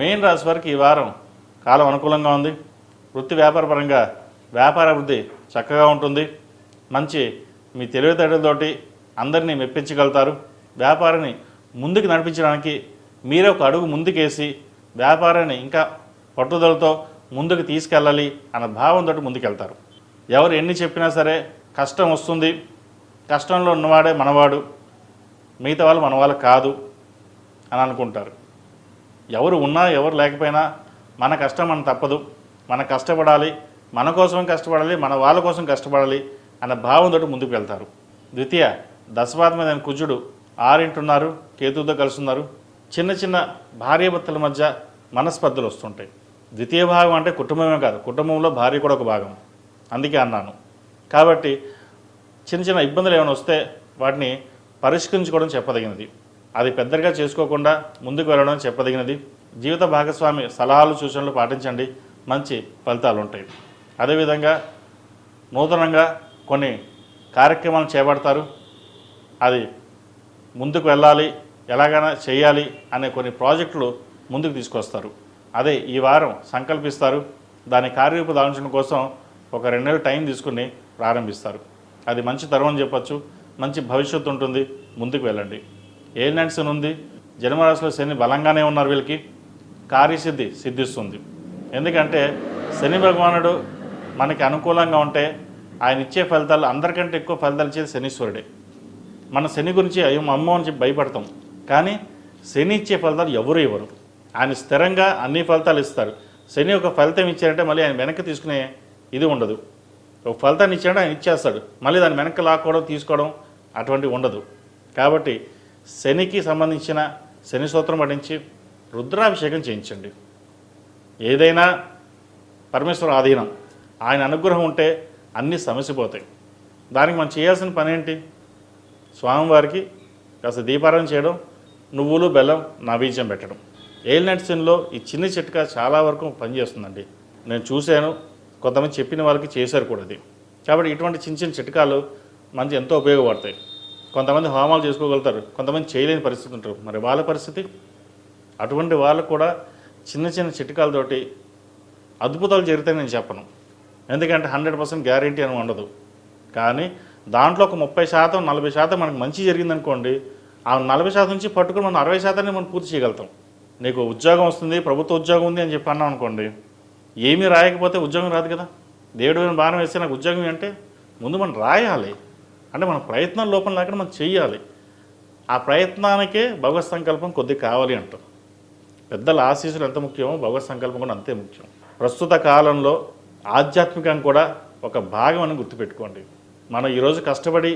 Main రాశి వారికి ఈ వారం కాలం అనుకూలంగా ఉంది. వృత్తి వ్యాపార పరంగా వ్యాపార వృద్ధి చక్కగా ఉంటుంది. మంచి మీ తెలివితేటలతోటి అందరినీ మెప్పించగలుగుతారు. వ్యాపారాన్ని ముందుకు నడిపించడానికి మీరే ఒక అడుగు ముందుకేసి వ్యాపారాన్ని ఇంకా పట్టుదలతో ముందుకు తీసుకెళ్ళాలి అన్న భావంతో ముందుకెళ్తారు. ఎవరు ఎన్ని చెప్పినా సరే కష్టం వస్తుంది, కష్టంలో ఉన్నవాడే మనవాడు, మిగతా వాళ్ళు మన వాళ్ళు కాదు అని అనుకుంటారు. ఎవరు ఉన్నా ఎవరు లేకపోయినా మన కష్టం మన తప్పదు, మన కష్టపడాలి, మన కోసం కష్టపడాలి, మన వాళ్ళ కోసం కష్టపడాలి అన్న భావంతో ముందుకు వెళ్తారు. ద్వితీయ దశమాధిపతి కుజుడు 6 ఉన్నారు, కేతువుతో కలిసి ఉన్నారు. చిన్న చిన్న భార్యాభర్తల మధ్య మనస్పర్ధలు వస్తుంటాయి. ద్వితీయ భాగం అంటే కుటుంబమే కాదు, కుటుంబంలో భార్య కూడా ఒక భాగం, అందుకే అన్నాను. కాబట్టి చిన్న చిన్న ఇబ్బందులు ఏమైనా వస్తే వాటిని పరిష్కరించుకోవడం చెప్పదగినది. అది పెద్దగా చేసుకోకుండా ముందుకు వెళ్ళడం చెప్పదగినది. జీవిత భాగస్వామి సలహాలు సూచనలు పాటించండి, మంచి ఫలితాలు ఉంటాయి. అదేవిధంగా నూతనంగా కొన్ని కార్యక్రమాలు చేపడతారు. అది ముందుకు వెళ్ళాలి, ఎలాగైనా చేయాలి అనే కొన్ని ప్రాజెక్టులు ముందుకు తీసుకొస్తారు. అదే ఈ వారం సంకల్పిస్తారు. దాని కార్యరూపు దాల్చడం కోసం ఒక 2 నెలలు టైం తీసుకుని ప్రారంభిస్తారు. అది మంచి తరుణం చెప్పచ్చు. మంచి భవిష్యత్తు ఉంటుంది, ముందుకు వెళ్ళండి. ఏలినాటి ఉంది, జన్మరాశిలో శని బలంగానే ఉన్నారు. వీళ్ళకి కార్యసిద్ధి సిద్ధిస్తుంది. ఎందుకంటే శని భగవానుడు మనకి అనుకూలంగా ఉంటే ఆయన ఇచ్చే ఫలితాలు అందరికంటే ఎక్కువ ఫలితాలు ఇచ్చేది శనీశ్వరుడే. మన శని గురించి అమ్మో అని చెప్పి భయపడతాం, కానీ శని ఇచ్చే ఫలితాలు ఎవరు ఇవ్వరు. ఆయన స్థిరంగా అన్ని ఫలితాలు ఇస్తారు. శని ఒక ఫలితం ఇచ్చారంటే మళ్ళీ ఆయన వెనక్కి తీసుకునే ఇది ఉండదు. ఒక ఫలితాన్ని ఇచ్చాడంటే ఆయన ఇచ్చేస్తాడు, మళ్ళీ దాన్ని వెనక్కి లాక్కోవడం తీసుకోవడం అటువంటివి ఉండదు. కాబట్టి శనికి సంబంధించిన శని సూత్రం పఠించి రుద్రాభిషేకం చేయించండి. ఏదైనా పరమేశ్వర ఆధీనం, ఆయన అనుగ్రహం ఉంటే అన్నీ సమసిపోతాయి. దానికి మనం చేయాల్సిన పని ఏంటి? స్వామివారికి కాస్త దీపారాధన చేయడం, నువ్వులు బెల్లం నైవేద్యం పెట్టడం. ఏలినాటి శనిలో ఈ చిన్న చిట్కా చాలా వరకు పనిచేస్తుందండి. నేను చూశాను, కొంతమంది చెప్పిన వాళ్ళకి చేశారు కూడా అది. కాబట్టి ఇటువంటి చిన్న చిన్న చిట్కాలు మంచి ఎంతో ఉపయోగపడతాయి. కొంతమంది హోమాలు చేసుకోగలుగుతారు, కొంతమంది చేయలేని పరిస్థితి ఉంటారు. మరి వాళ్ళ పరిస్థితి? అటువంటి వాళ్ళకు కూడా చిన్న చిన్న చిట్కాలతోటి అద్భుతాలు జరుగుతాయని నేను చెప్పను. ఎందుకంటే 100% గ్యారంటీ అని ఉండదు. కానీ దాంట్లో ఒక 30% 40% మనకు మంచి జరిగిందనుకోండి, ఆ 40% నుంచి పట్టుకుని మనం 60% మనం పూర్తి చేయగలుగుతాం. నీకు ఉద్యోగం వస్తుంది, ప్రభుత్వ ఉద్యోగం ఉంది అని చెప్పి అన్నాం అనుకోండి, ఏమీ రాయకపోతే ఉద్యోగం రాదు కదా. దేవుడి మీద బాణం వేస్తే నాకు ఉద్యోగం అంటే ముందు మనం రాయాలి. అంటే మన ప్రయత్నం లోపం లేకుండా మనం చెయ్యాలి. ఆ ప్రయత్నానికే భగవత్ సంకల్పం కొద్దిగా కావాలి అంటాం. పెద్దల ఆశీస్సులు ఎంత ముఖ్యమో భగవత్ సంకల్పం కూడా అంతే ముఖ్యం. ప్రస్తుత కాలంలో ఆధ్యాత్మికం కూడా ఒక భాగం అని గుర్తుపెట్టుకోండి. మనం ఈరోజు కష్టపడి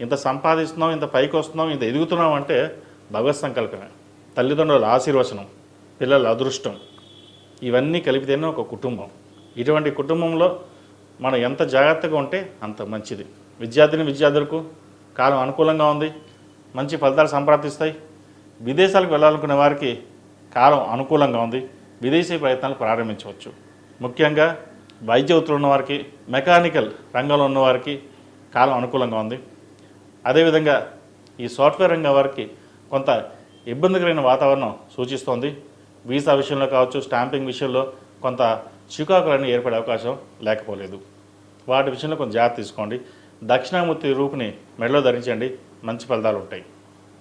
ఇంత సంపాదిస్తున్నాం, ఇంత పైకి వస్తున్నాం, ఇంత ఎదుగుతున్నాం అంటే భగవత్ సంకల్పమే. తల్లిదండ్రుల ఆశీర్వచనం, పిల్లల అదృష్టం, ఇవన్నీ కలిపితేనే ఒక కుటుంబం. ఇటువంటి కుటుంబంలో మనం ఎంత జాగ్రత్తగా ఉంటే అంత మంచిది. విద్యార్థులకు కాలం అనుకూలంగా ఉంది, మంచి ఫలితాలు సంప్రాప్తిస్తాయి. విదేశాలకు వెళ్ళాలనుకునే వారికి కాలం అనుకూలంగా ఉంది, విదేశీ ప్రయత్నాలు ప్రారంభించవచ్చు. ముఖ్యంగా వైద్య వృత్తులు ఉన్నవారికి, మెకానికల్ రంగంలో ఉన్నవారికి కాలం అనుకూలంగా ఉంది. అదేవిధంగా ఈ సాఫ్ట్వేర్ రంగం వారికి కొంత ఇబ్బందికరమైన వాతావరణం సూచిస్తోంది. వీసా విషయంలో కావచ్చు, స్టాంపింగ్ విషయంలో కొంత చికాకులన్నీ ఏర్పడే అవకాశం లేకపోలేదు. వాటి విషయంలో కొంచెం జాగ్రత్త తీసుకోండి. దక్షిణామూర్తి రూపుని మెడలో ధరించండి, మంచి ఫలితాలు ఉంటాయి.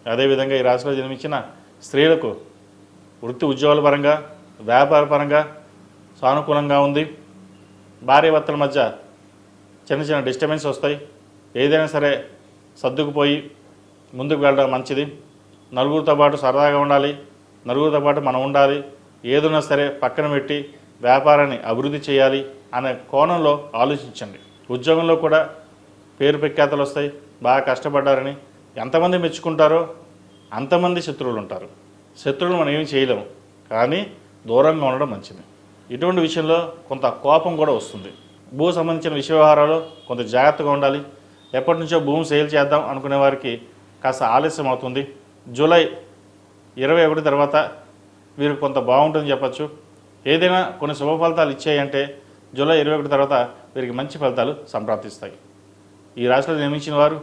అదేవిధంగా ఈ రాశిలో జన్మించిన స్త్రీలకు వృత్తి ఉద్యోగాల పరంగా, వ్యాపార పరంగా సానుకూలంగా ఉంది. భార్యాభర్తల మధ్య చిన్న చిన్న డిస్టర్బెన్స్ వస్తాయి. ఏదైనా సరే సర్దుకుపోయి ముందుకు వెళ్ళడం మంచిది. నలుగురితో పాటు సరదాగా ఉండాలి, నలుగురితో పాటు మనం ఉండాలి. ఏదైనా సరే పక్కన పెట్టి వ్యాపారాన్ని అభివృద్ధి చేయాలి అనే కోణంలో ఆలోచించండి. ఉద్యోగంలో కూడా పేరు ప్రఖ్యాతలు వస్తాయి. బాగా కష్టపడ్డారని ఎంతమంది మెచ్చుకుంటారో అంతమంది శత్రువులు ఉంటారు. శత్రువులు మనం ఏమీ చేయలేము, కానీ దూరంగా ఉండడం మంచిది. ఇటువంటి విషయంలో కొంత కోపం కూడా వస్తుంది. భూ సంబంధించిన విషయ వ్యవహారాలు కొంత జాగ్రత్తగా ఉండాలి. ఎప్పటి నుంచో భూమి సేల్ చేద్దాం అనుకునే వారికి కాస్త ఆలస్యం అవుతుంది. జూలై 21 తర్వాత వీరికి కొంత బాగుంటుందని చెప్పచ్చు. ఏదైనా కొన్ని శుభ ఫలితాలు ఇచ్చాయంటే జూలై 21 తర్వాత వీరికి మంచి ఫలితాలు సంప్రాప్తిస్తాయి. ఈ రాశిలో నిర్మించిన వారు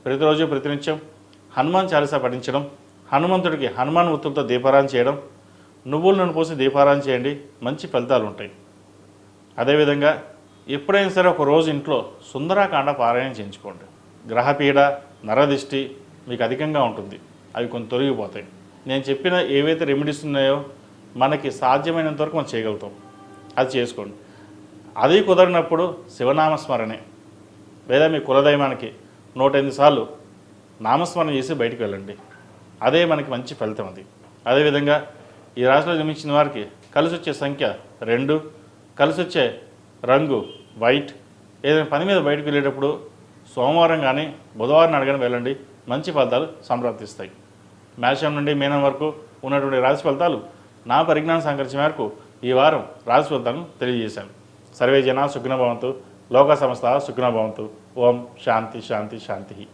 ప్రతిరోజు ప్రతినిత్యం హనుమాన్ చాలీసా పఠించడం, హనుమంతుడికి హనుమాన్ ఉత్తులతో దీపారాధన చేయడం, నువ్వుల నూనె పోసి దీపారాధన చేయండి, మంచి ఫలితాలు ఉంటాయి. అదేవిధంగా ఎప్పుడైనా సరే ఒక రోజు ఇంట్లో సుందరాకాండ పారాయణం చేయించుకోండి. గ్రహపీడ, నరదిష్టి మీకు అధికంగా ఉంటుంది, అవి కొంచెం తొలగిపోతాయి. నేను చెప్పిన ఏవైతే రెమెడీస్ ఉన్నాయో మనకి సాధ్యమైనంత వరకు మనం చేయగలుగుతాం, అది చేసుకోండి. అది కుదరినప్పుడు శివనామస్మరణే లేదా మీ కులదైవానికి 108 సార్లు నామస్మరణ చేసి బయటికి వెళ్ళండి. అదే మనకి మంచి ఫలితం అది. అదేవిధంగా ఈ రాశిలో జన్మించిన వారికి కలిసి వచ్చే సంఖ్య 2, కలిసి వచ్చే రంగు వైట్. ఏదైనా పని మీద బయటకు వెళ్ళేటప్పుడు సోమవారం కానీ బుధవారం నాడు కానీ వెళ్ళండి, మంచి ఫలితాలు సంప్రాప్తిస్తాయి. మేషం నుండి మీనం వరకు ఉన్నటువంటి రాశి ఫలితాలు నా పరిజ్ఞానం సంకరించిన మేరకు ఈ వారం రాశి ఫలితాలను తెలియజేశాను. సర్వే జనా సుఖినో భవంతు, లోక సమస్త సుఖినో భవంతు. ఓం శాంతి శాంతి శాంతి.